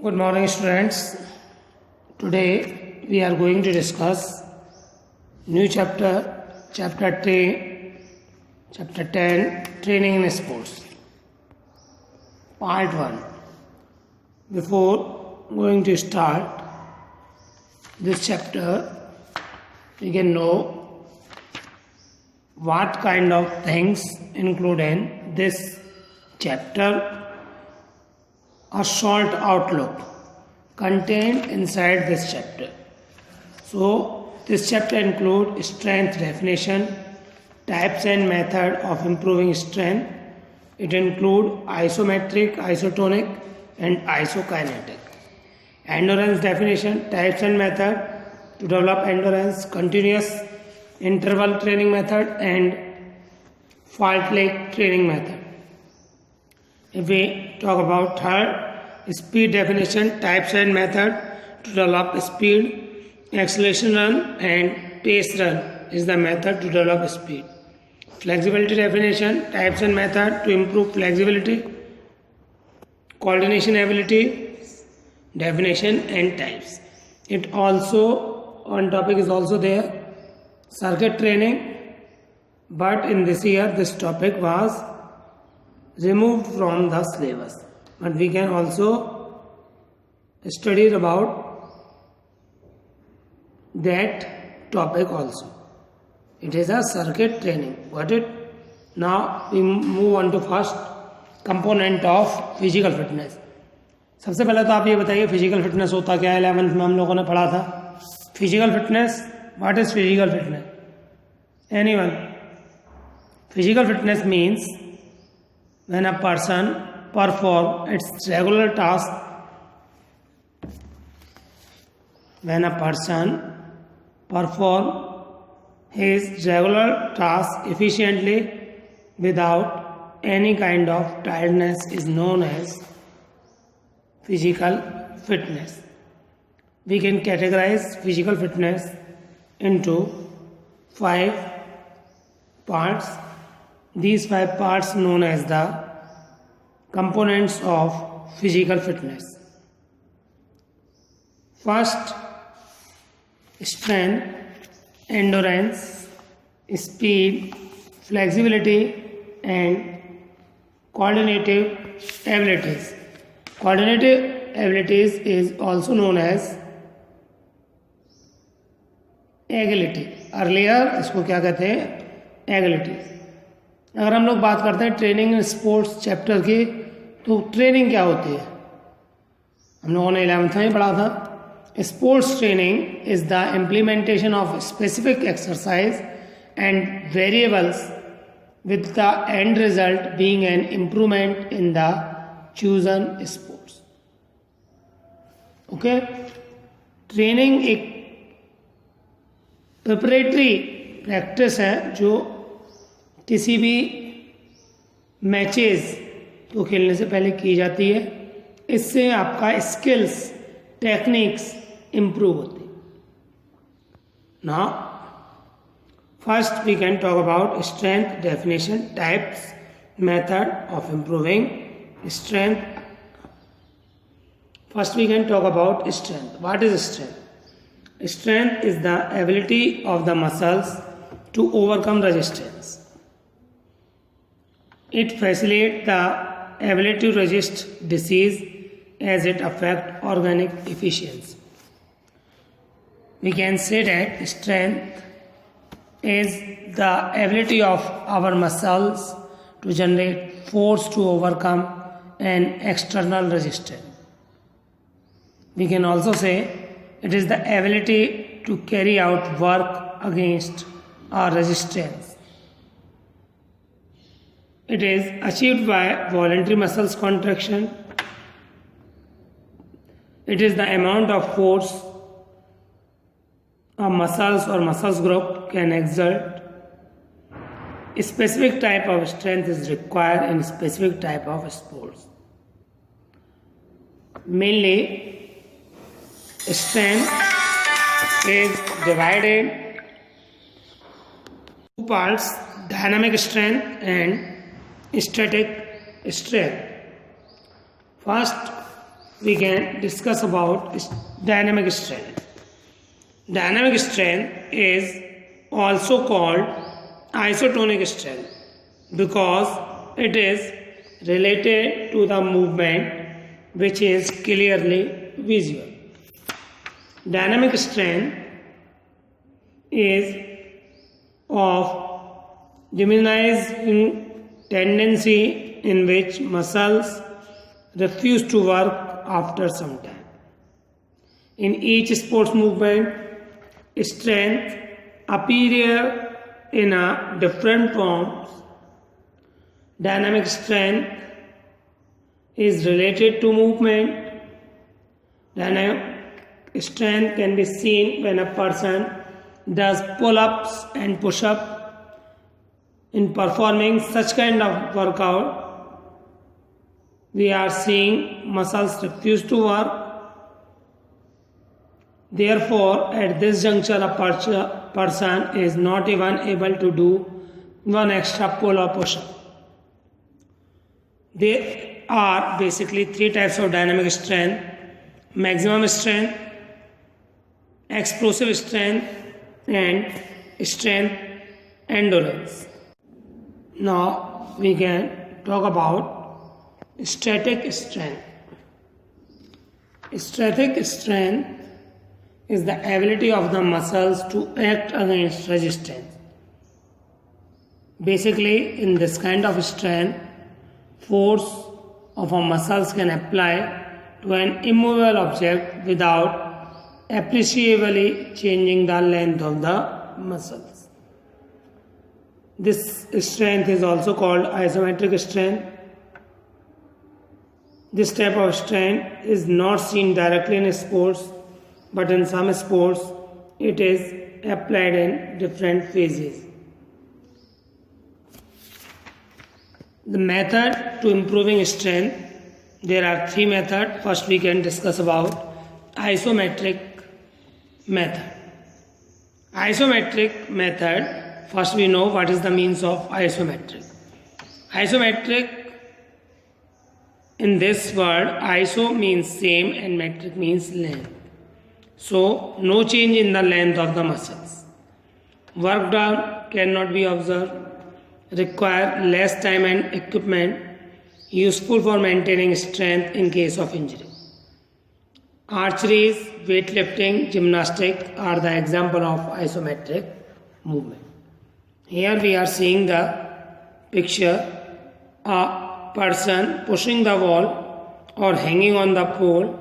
Good morning, students. Today we are going to discuss new chapter 10, Training in Sports, Part 1. Before going to start this chapter, we can know what kind of things include in this chapter. A short outlook contained inside this chapter. So, this chapter includes strength definition, types and method of improving strength. It includes isometric, isotonic, and isokinetic. Endurance definition, types and method to develop endurance, continuous interval training method, and fartlek training method. If we talk about third, speed definition, types and method to develop speed, acceleration run and pace run is the method to develop speed. Flexibility definition, types and method to improve flexibility, coordination ability, definition and types. It also, on topic is also there, circuit training, but in this year this topic was removed from the syllabus, but we can also study about that topic also. It is a circuit training. Got it? Now we move on to first component of physical fitness. सबसे पहले तो आप ये बताइए physical fitness होता क्या है. 11th में हम लोगों ने पढ़ा था physical fitness. What is physical fitness? Anyone? Physical fitness means when a person perform its regular task, when a person perform his regular task efficiently without any kind of tiredness is known as physical fitness. We can categorize physical fitness into 5 parts. These 5 parts known as the components of physical fitness. First, strength, endurance, speed, flexibility and coordinative abilities. Coordinative abilities is also known as agility. Earlier इसको क्या कहते हैं? Agility. अगर हम लोग बात करते हैं ट्रेनिंग स्पोर्ट्स चैप्टर की, तो ट्रेनिंग क्या होती है हम लोगों ने 11th में पढ़ा था. Sports training is the implementation of specific exercise and variables with the end result being an improvement in the chosen sports. Okay, training एक प्रिपरेटरी प्रैक्टिस है जो किसी भी मैचेस को खेलने से पहले की जाती है. इससे आपका स्किल्स, टेक्निक्स इम्प्रूव होती. Now first we can talk about strength definition, types, method of improving strength. First we can talk about strength. What is strength? Strength is the ability of the muscles to overcome resistance. It facilitates the ability to resist disease as it affects organic efficiency. We can say that strength is the ability of our muscles to generate force to overcome an external resistance. We can also say it is the ability to carry out work against a resistance. It is achieved by voluntary muscles contraction. It is the amount of force a muscles or muscles group can exert. A specific type of strength is required in specific type of sports. Mainly, strength is divided two parts: dynamic strength and static strength. First, we can discuss about dynamic strength. Dynamic strength is also called isotonic strength because it is related to the movement which is clearly visual. Dynamic strength is of diminishing tendency in which muscles refuse to work after some time. In each sports movement, strength appears in a different forms. Dynamic strength is related to movement. Dynamic strength can be seen when a person does pull-ups and push-ups. In performing such kind of workout, we are seeing muscles refuse to work. Therefore, at this juncture, a person is not even able to do one extra pull or push-up. There are basically three types of dynamic strength: maximum strength, explosive strength, and strength endurance. Now we can talk about static strength. Static strength is the ability of the muscles to act against resistance. Basically, in this kind of strength, force of our muscles can apply to an immovable object without appreciably changing the length of the muscles. This strength is also called isometric strength. This type of strength is not seen directly in sports, but in some sports it is applied in different phases. The method to improving strength, there are three methods. First we can discuss about isometric method. Isometric method, first we know what is the means of isometric. Isometric, in this word, iso means same and metric means length. So, no change in the length of the muscles. Work done cannot be observed, require less time and equipment, useful for maintaining strength in case of injury. Archery, weightlifting, gymnastics are the example of isometric movement. Here we are seeing the picture, a person pushing the wall or hanging on the pole.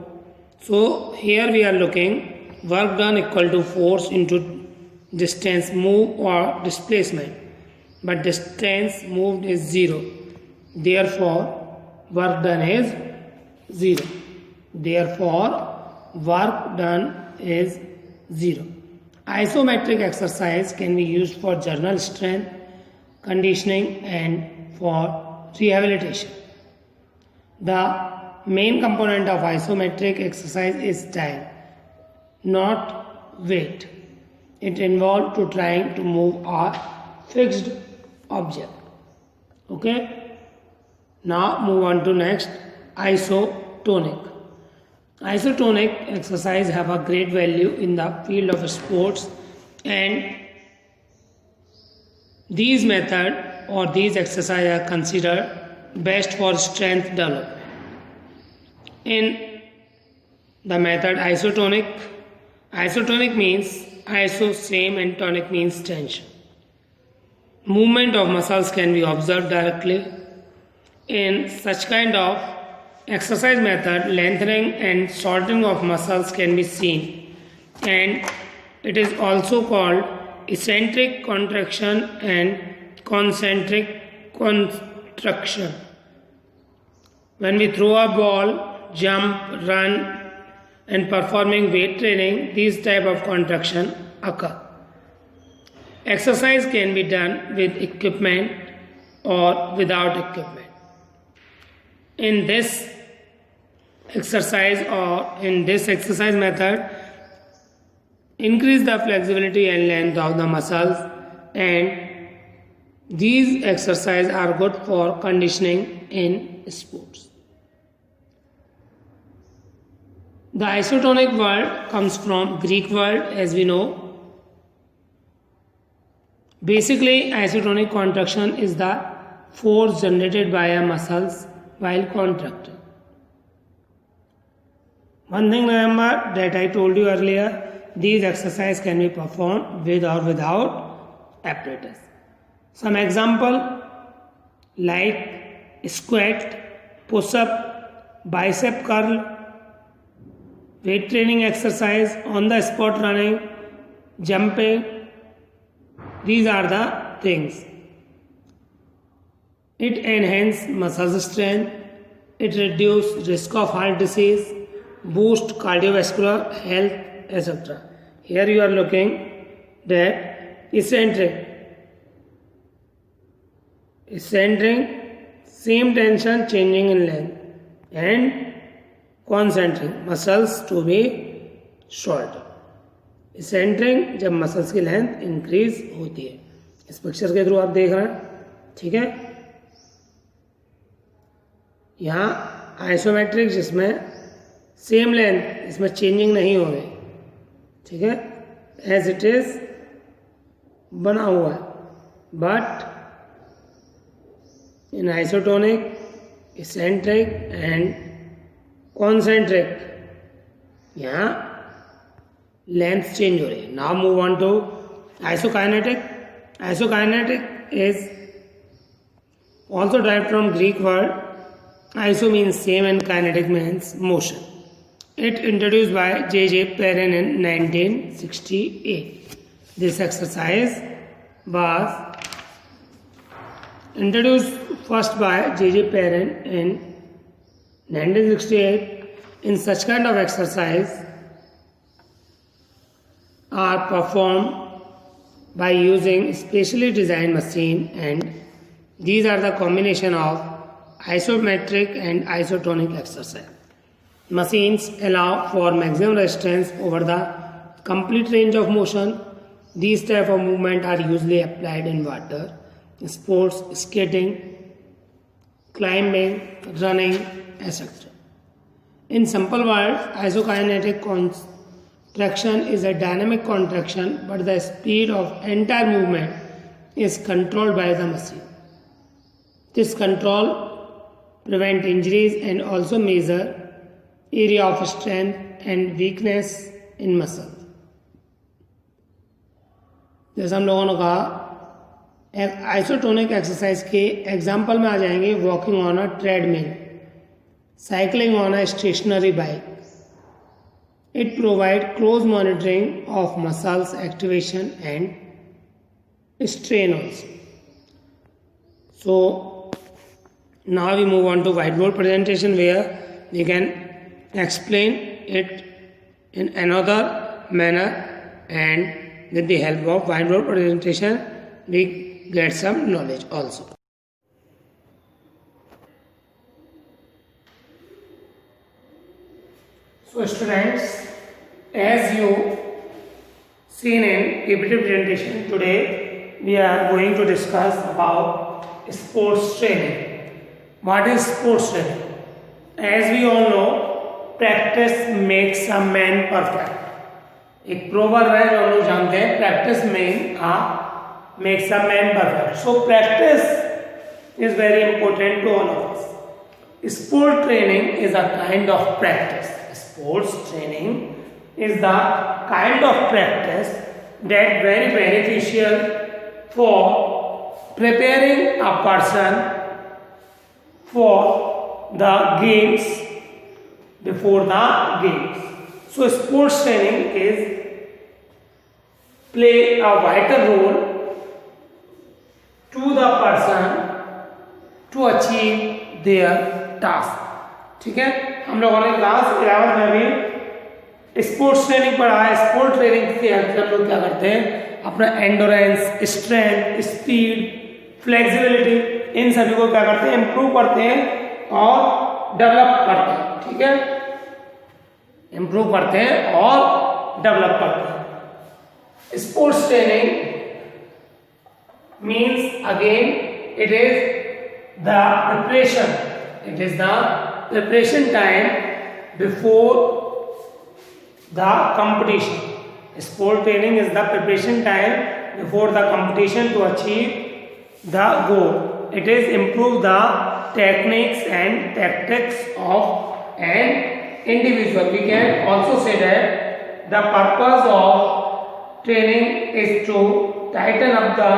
So here we are looking work done equal to force into distance moved or displacement, but distance moved is 0. Therefore work done is 0. Therefore work done is 0. Isometric exercise can be used for general strength, conditioning and for rehabilitation. The main component of isometric exercise is time, not weight. It involves to trying to move a fixed object. Okay. Now move on to next, isotonic. Isotonic exercise have a great value in the field of sports, and these method or these exercises are considered best for strength development. In the method isotonic, isotonic means iso same and tonic means tension. Movement of muscles can be observed directly. In such kind of exercise method, lengthening and shortening of muscles can be seen, and it is also called eccentric contraction and concentric contraction. When we throw a ball, jump, run and performing weight training, these type of contraction occur. Exercise can be done with equipment or without equipment. In this exercise or in this exercise method, increase the flexibility and length of the muscles, and these exercises are good for conditioning in sports. The isotonic word comes from Greek word, as we know. Basically, isotonic contraction is the force generated by a muscles while contracting. One thing remember that I told you earlier, these exercises can be performed with or without apparatus. Some example like squat, push-up, bicep curl, weight training exercise, on the spot running, jumping. These are the things. It enhances muscle strength, it reduces risk of heart disease, boost cardiovascular health, etc. Here you are looking that eccentric, same tension changing in length, and concentric muscles to be short. Eccentric जब muscles की length increase होती है, इस picture के through आप देख रहे हैं, ठीक है. यहाँ आइसोमेट्रिक जिसमें सेम लेंथ, इसमें चेंजिंग नहीं हो रही, ठीक है, एज इट इज बना हुआ है. But in isotonic, eccentric and concentric यहाँ लेंथ चेंज हो रही है. Now move on to isokinetic. Isokinetic is also derived from Greek word. Iso means same and kinetic means motion. It introduced by J.J. Perrin in 1968. This exercise was introduced first by J.J. Perrin in 1968. In such kind of exercise are performed by using specially designed machine, and these are the combination of isometric and isotonic exercise. Machines allow for maximum resistance over the complete range of motion. These type of movement are usually applied in water, sports, skating, climbing, running, etc. In simple words, isokinetic contraction is a dynamic contraction, but the speed of entire movement is controlled by the machine. This control prevent injuries and also measure area of strength and weakness in muscle. जैसे हम लोगों ने कहा isotonic exercise के example में आ जाएंगे walking on a treadmill, cycling on a stationary bike. It provide close monitoring of muscles activation and strain also. So now we move on to whiteboard presentation, where we can explain it in another manner, and with the help of whiteboard presentation we get some knowledge also. So students, as you seen in PPT presentation, today we are going to discuss about sports training. What is sports training? As we all know, practice makes a man perfect. एक proverb है जो हम लोग जानते हैं, practice makes a man perfect. So practice is very important to all of us. Sport training is a kind of practice. Sports training is the kind of practice that very beneficial for preparing a person for the games, before the games. So sports training is play a vital role to the person to achieve their task. ठीक है, हम लोगों ने class 11 में भी sports training पढ़ा है. Sport training के हेल्प से हम लोग क्या करते हैं, अपना एंडोरेंस, स्ट्रेंथ, स्पीड, फ्लेक्सिबिलिटी, इन सभी को क्या करते हैं, इम्प्रूव करते हैं और डेवलप करते हैं. ठीक है, इम्प्रूव करते हैं और डेवलप करते हैं. Sports training means again it is the preparation, it is the preparation time before the competition. Sport training is the preparation time before the competition to achieve the goal. It is improve the techniques and tactics of an individual. We can also say that the purpose of training is to tighten up the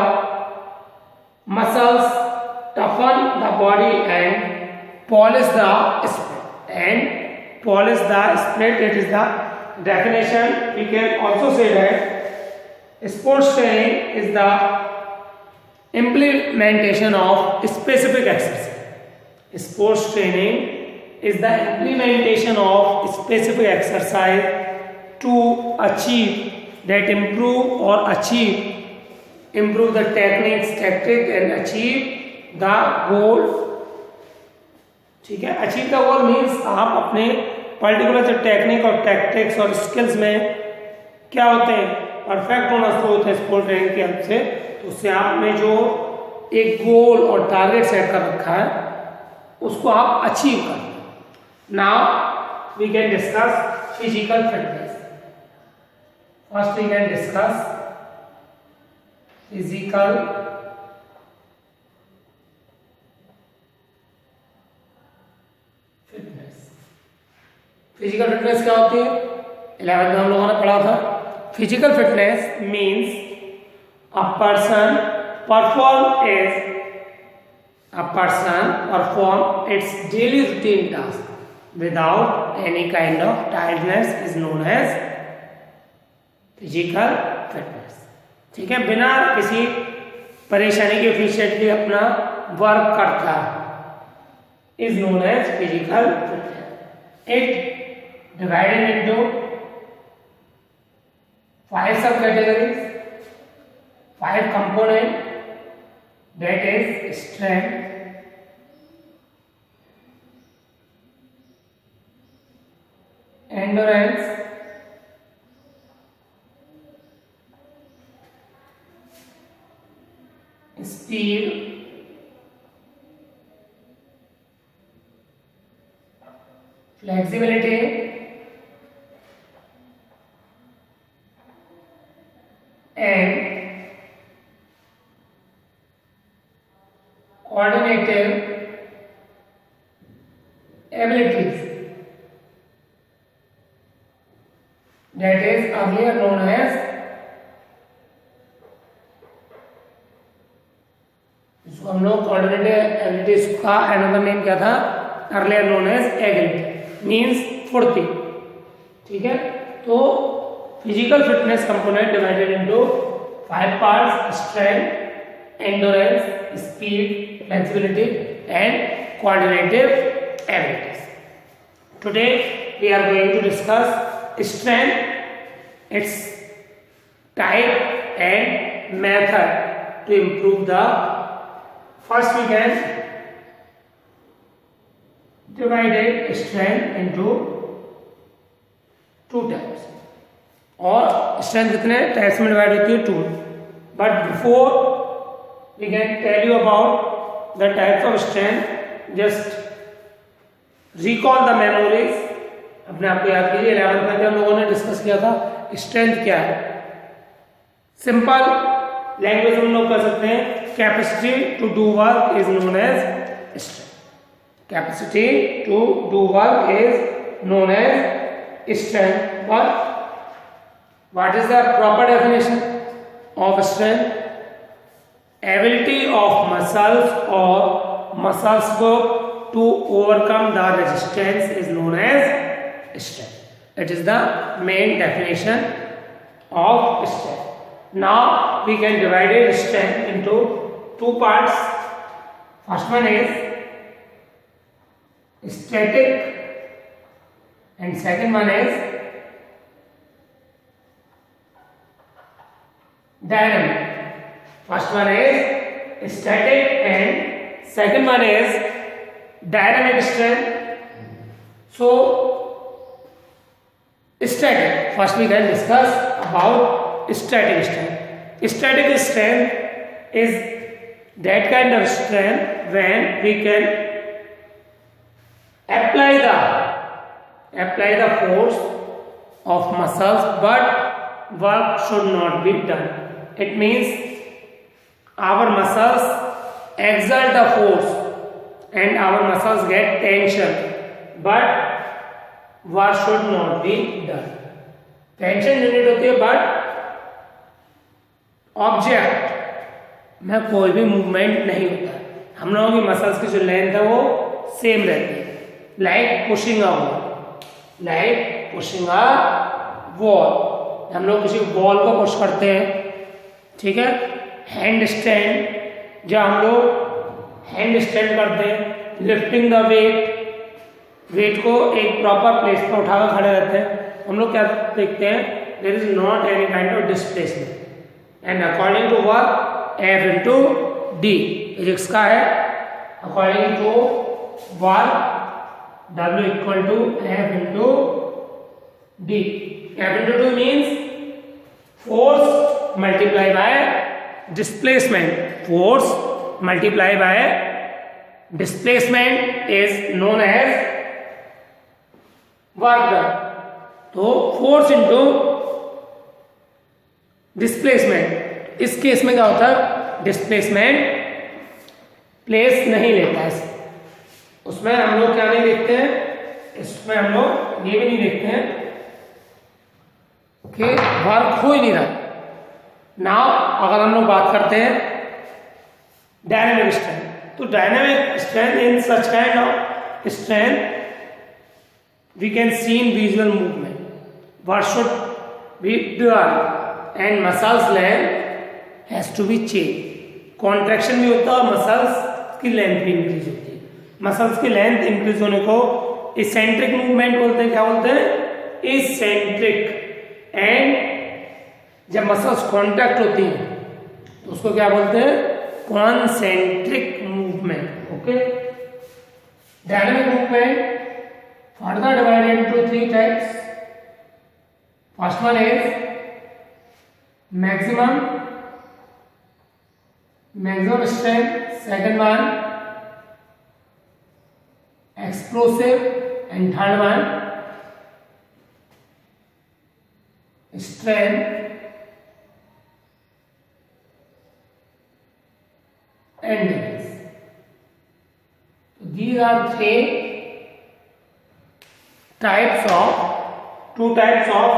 muscles, toughen the body and polish the spirit. It is the definition. We can also say that sports training is the implementation of specific exercise. Sports training is the implementation of specific exercise to achieve that improve the techniques, tactics and achieve the goal. ठीक है, achieve the goal means आप अपने particular जो technique और tactics और skills में क्या होते हैं, परफेक्ट होना शुरू होता है स्पोर्ट ट्रेनिंग की हेल्प से। तो उससे आपने जो एक गोल और टारगेट सेट कर रखा है उसको आप अचीव कर। Now we can discuss physical fitness. First we can discuss physical fitness. Physical fitness क्या होती है? 11th में हम लोगों ने पढ़ा था। Physical fitness means a person perform its daily routine task without any kind of tiredness is known as physical fitness। ठीक है, बिना किसी परेशानी के एफिशिएंटली अपना वर्क करता है is known as physical fitness। It divided into 5 subcategories, 5 components, that is strength, endurance, speed, flexibility, and coordinative abilities, that is earlier known as, इसको हम लोग coordinative abilities का another name क्या था, earlier known as agility, means फुर्ती। ठीक है, तो physical fitness component divided into 5 parts: strength, endurance, speed, flexibility and coordinative abilities. Today we are going to discuss strength, its type and method to improve the. First we can divide strength into 2 types, और strength कितने types में divide होती है? 2। But before we can tell you about the types of strength, just recall the memories, अपने आप को याद कीजिए। 11th में हम लोगों ने डिस्कस किया था स्ट्रेंथ क्या है। सिंपल लैंग्वेज हम लोग कर सकते हैं, capacity to do work is known as strength. Capacity to do work is known as strength. But what is the proper definition of strength? Ability of muscles or muscles group to overcome the resistance is known as strength. It is the main definition of strength. Now we can divide strength into 2 parts. First one is static and second one is dynamic. First one is static and second one is dynamic strength. So static, first we can discuss about static strength. Static strength is that kind of strength when we can apply the force of muscles, but work should not be done. It means our muscles exert a force and our muscles get tension, but work should not be done. Tension generate होती है but object में कोई भी movement नहीं होता है। हम लोगों की मसल्स की जो लेंथ है वो सेम रहती है, like pushing a wall, like pushing a wall. हम लोग किसी वॉल को पुश करते हैं, ठीक है। हैंड स्टैंड, जब हम लोग हैंड स्टैंड करते हैं, लिफ्टिंग द वेट को एक प्रॉपर प्लेस पर उठाकर खड़े रहते हैं, हम लोग क्या देखते हैं, there is not any kind of displacement and according to work F into d physics का है, according to work W equal to F into d. F into d means force multiply by displacement, force multiply by displacement is known as work done. तो force into displacement, इस case में क्या होता है, displacement place नहीं लेता है, उसमें हम लोग क्या नहीं देखते हैं, इसमें हम लोग ये भी नहीं देखते हैं कि वर्क हो ही नहीं रहा। नाउ अगर हम लोग बात करते हैं डायनेमिक स्ट्रेंथ, तो dynamic strength in such kind of strength we can see in visual movement what should be done and muscles length has to be changed। Contraction भी होता है और मसल्स की लेंथ भी इंक्रीज होती है। मसल्स की लेंथ इंक्रीज होने को इसेंट्रिक मूवमेंट बोलते हैं। क्या बोलते हैं, इसेंट्रिक। एंड जब मसल्स कॉन्ट्रैक्ट होती हैं तो उसको क्या बोलते हैं, concentric movement. Okay, dynamic movement further divided into three types. First one is maximum strength, second one explosive, and third one strength and endurance. So these are two types of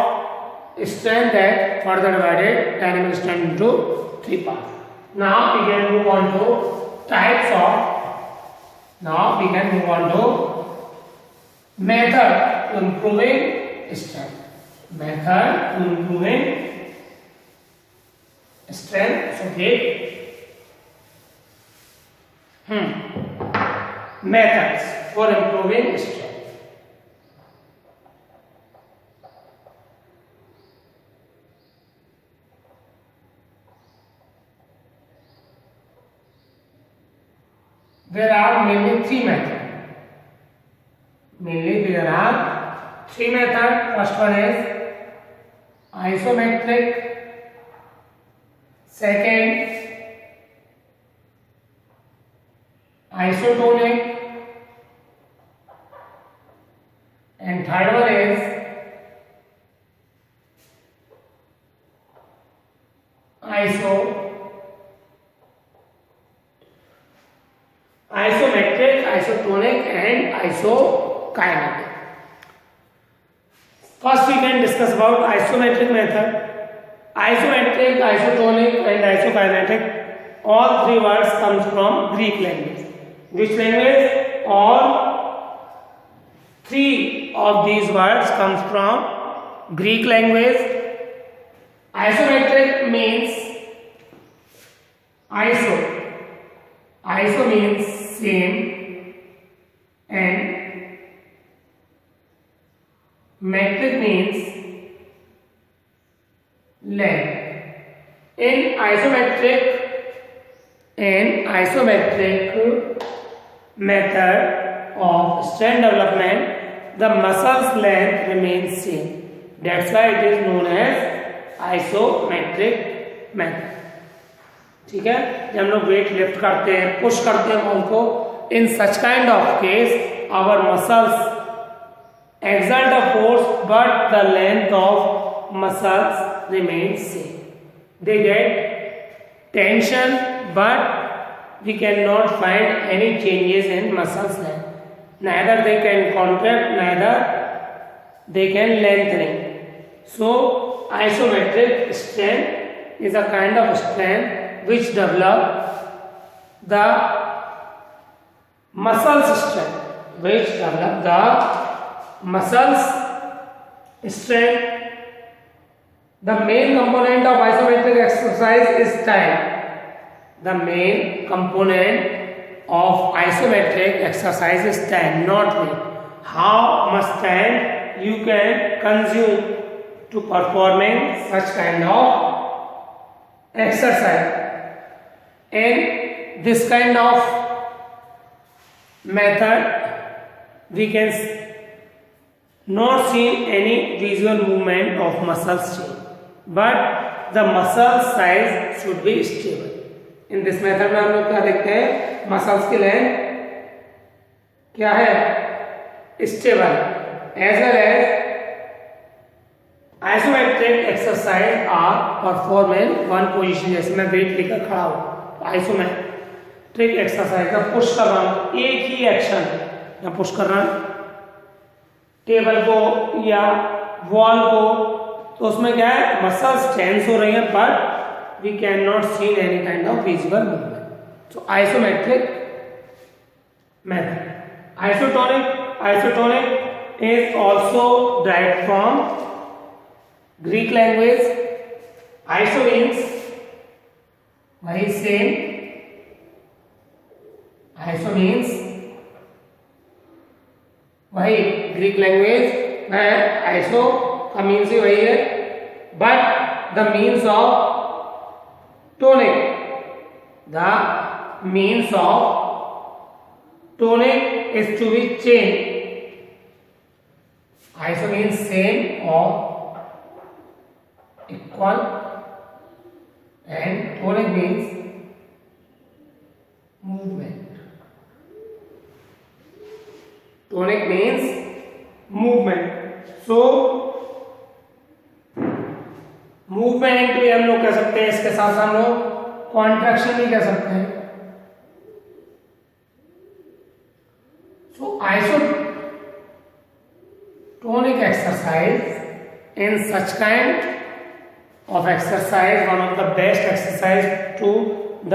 strength that further divided dynamic strength into three parts. Now we can move on to method to improving strength. Method to improving strength. So methods for improving strength. There are mainly three methods. First one is isometric, second isotonic, and third one is isometric, isotonic, and isokinetic. First we can discuss about isometric method. Isometric, isotonic, and isokinetic, all three words comes from Greek language. Which language? All three of these words comes from Greek language. Isometric means iso means same, and metric means length. In isometric method of strength development, the muscle's length remains same. That's why it is known as isometric method. ठीक है, जब हम लोग weight lift करते हैं, push करते हैं ball को, in such kind of case our muscles exert a force but the length of muscles remains same. They get tension but we cannot find any changes in muscles length. Neither they can contract, neither they can lengthening. So isometric strength is a kind of strength which develop the muscles strength, which develop the muscles strength. The main component of isometric exercise is time. The main component of isometric exercise is time, not weight. How much time you can consume to performing such kind of exercise. In this kind of method we can not see any visual movement of muscles change, but the muscle size should be stable. In this method में हम लोग क्या देखते हैं, muscles की length क्या है, stable, as well as isometric exercise are perform in one position. जैसे मैं वेट लेकर खड़ा हूँ, आइसोमेट्रिक एक्सरसाइज का पुश कर रहा हूँ, एक ही एक्शन या पुश कर रहा हूँ टेबल को या वॉल को, तो उसमें क्या है, मसल्स टेंस हो रही हैं but we cannot see any kind of visible movement. So isometric method. Isotonic is also derived from Greek language. Iso means वही same. Iso means वही Greek language में iso का means ही वही है, but the means of tonic, the means of tonic is to be changed. Iso means same or equal, and tonic means movement. Tonic means movement. So movement भी हम लोग कह सकते हैं, इसके साथ हम लोग कॉन्ट्रैक्शन भी कह सकते हैं. So isotonic exercise in such kind of exercise one of the best exercise to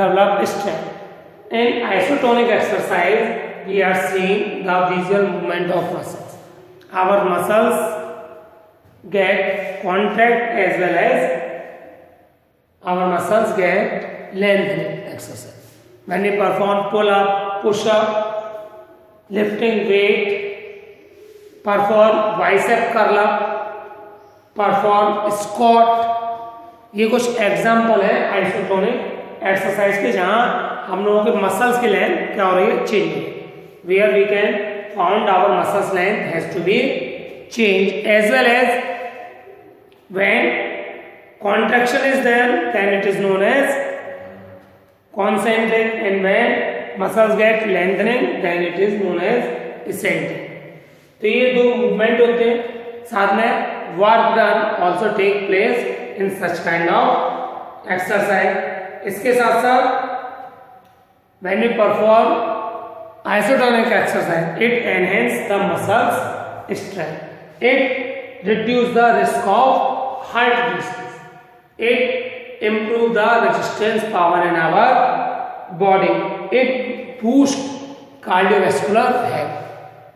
develop strength. In isotonic exercise we are seeing the visual movement of muscles. Our muscles get contract as well as our muscles get lengthening exercise. When we perform pull up, push up, lifting weight, perform bicep curl up, perform squat, ये कुछ example है isotonic exercise के जहां हम लोगों के muscles की length क्या हो रही है, change. Where we can found our muscles length has to be changed, as well as when contraction is there then it is known as concentric, and when muscles get lengthening then it is known as eccentric. तो ये दो movement होते हैं. साथ में work done also take place in such kind of exercise. इसके साथ साथ when we perform isotonic exercise it enhance the muscles strength. It reduce the risk of heart disease. It improve the resistance power in our body. It boost cardiovascular health.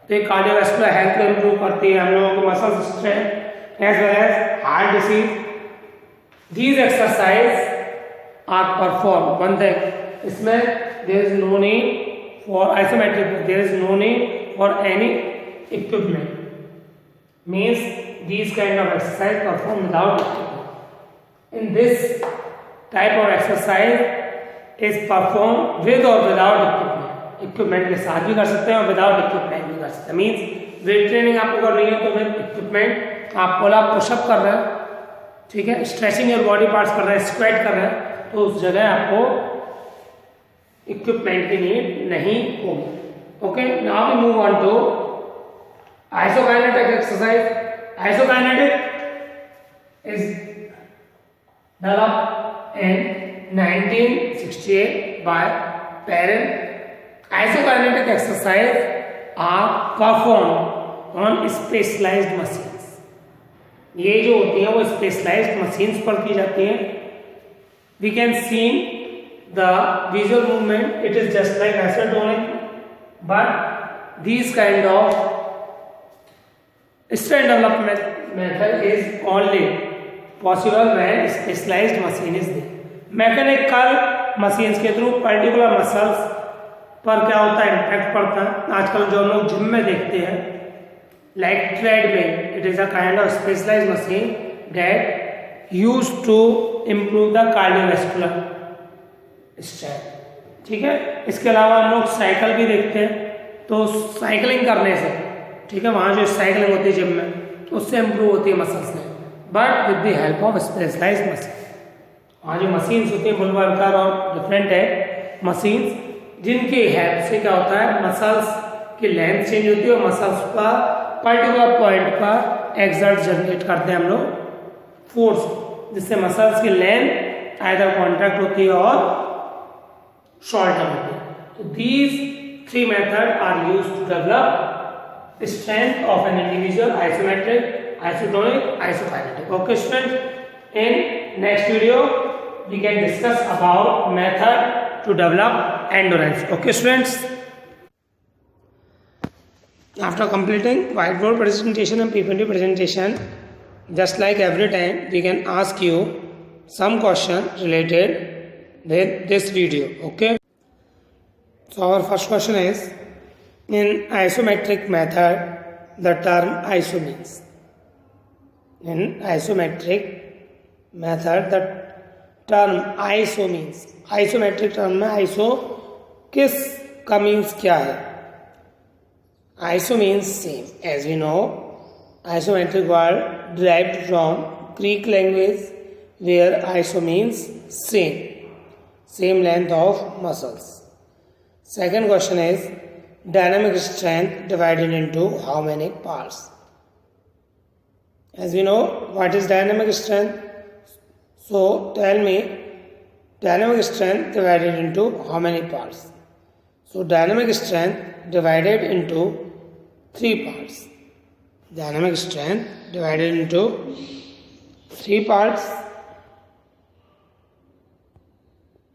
तो cardiovascular health को improve करती है, हम लोगों को muscle strength as well as heart disease. These exercise are performed. One thing, इसमें there is no need for isometric. There is no need for any equipment. Means these kind of exercise performed without equipment. In this type of exercise is performed with or without equipment. Equipment के साथ भी कर सकते हैं और without equipment भी कर सकते हैं. Means weight training आपको कर रही है तो with equipment आप पुल अप पुश अप कर रहे हैं, ठीक है, स्ट्रेचिंग योर बॉडी पार्ट्स कर रहे हैं, स्क्वाट कर रहे हैं, तो उस जगह आपको इक्विपमेंट की नीड नहीं होगी. Okay, now we move on to Isokinetic exercise. Isokinetic is developed in 1968 by Perrin. Isokinetic exercise are performed on specialized machines. ये जो होती हैं वो specialized machines पर की जाती हैं. We can see the visual movement. It is just like isotonic, but these kind of strain development method is only possible when specialized machine is there. Mechanical machines के थ्रू particular muscles पर क्या होता है, impact पड़ता है. आजकल जो हम लोग जिम में देखते हैं, like treadmill, it is a kind of specialised machine that use to improve the cardiovascular strength. ठीक है. इसके अलावा हम लोग साइकिल भी देखते हैं, तो साइकिलिंग करने से, ठीक है, वहाँ जो साइकिलिंग होती है जिम में, उससे इम्प्रूव होती है मसल्स में, but with the help of specialised machine. वहाँ जो मशीन्स होती हैं बुलवर्कर और डिफरेंट है मशीन्स, जिनकी हेल्प से क्या होता है, मसल्स की लेंथ चेंज होती है और मसल्स का पर्टिकुलर पॉइंट पर एक्सर्ट जनरेट करते हैं हम लोग फोर्स, जिससे मसल्स की लेंथ आइदर कॉन्ट्रैक्ट होती है और शॉर्टन होती है. तो these three method are used to develop strength of an individual, isometric, isotonic, isokinetic. Okay students, in next video we can discuss about method to develop endurance. Okay students, after completing whiteboard presentation and PPT presentation, just like every time we can ask you some question related with this video. Okay, so our first question is, in isometric method the term iso means. In isometric method the term iso means, isometric term में iso किस का means क्या है? Iso means same. As we know, isometric word derived from Greek language where iso means same length of muscles. Second question is, dynamic strength divided into how many parts? As we know, what is dynamic strength? So tell me, dynamic strength divided into how many parts? So dynamic strength divided into 3 parts. Dynamic strength divided into 3 parts.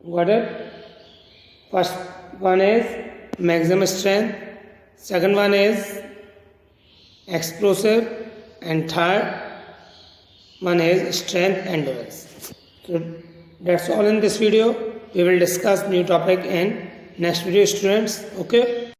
Got it? First one is maximum strength, second one is explosive, and third one is strength endurance. So that's all in this video. We will discuss new topic in next video students. Okay.